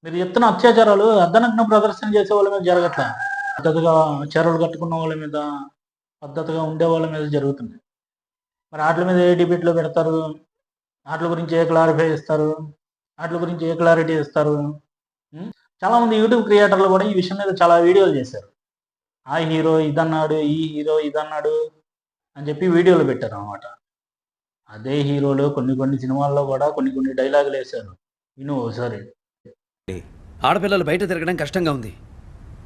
మీరు చెప్తున్న అత్యాచారాలు అర్ధనగ్న ప్రదర్శన చేసే వాళ్ళ మీద జరగట్లే. పద్ధతిగా చీరలు కట్టుకున్న వాళ్ళ మీద, పద్ధతిగా ఉండే వాళ్ళ మీద జరుగుతుంది. మరి ఆటిల మీద ఏ డిబేట్‌లో పెడతారు? ఆటిల గురించి ఏ క్లారిఫై ఇస్తారు? ఆటిల గురించి ఏ క్లారిటీ ఇస్తారు? హ్మ్. చాలామంది యూట్యూబ్ క్రియేటర్లు కూడా ఈ విషయం మీద చాలా వీడియోలు చేశారు. ఆ హీరో ఇదన్నాడు, ఈ హీరో ఇదన్నాడు అని చెప్పి వీడియోలు పెట్టారనమాట. అదే హీరోలు కొన్ని కొన్ని సినిమాల్లో కూడా కొన్ని కొన్ని డైలాగులేశారు. విను ఓసారి. ఆడపిల్లలు బయట తిరగడం కష్టంగా ఉంది.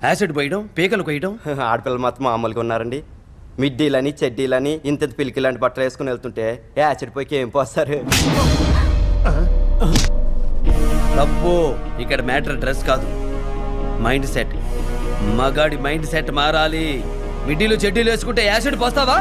యాసిడ్ పోయడం, పీకలు కొయ్యడం. ఆడపిల్లలు మాత్రం మామూలుగా ఉన్నారండి. మిడ్డీలని చెడ్డీలని ఇంత పిలికి లాంటి బట్టలు వేసుకుని వెళ్తుంటే యాసిడ్ పోయికి ఏం పోస్తారు. తప్పు. ఇక్కడ మ్యాటర్ డ్రెస్ కాదు, మైండ్ సెట్. మగాడి మైండ్ సెట్ మారాలి. మిడ్డీలు చెడ్డీలు వేసుకుంటే యాసిడ్ పోస్తావా?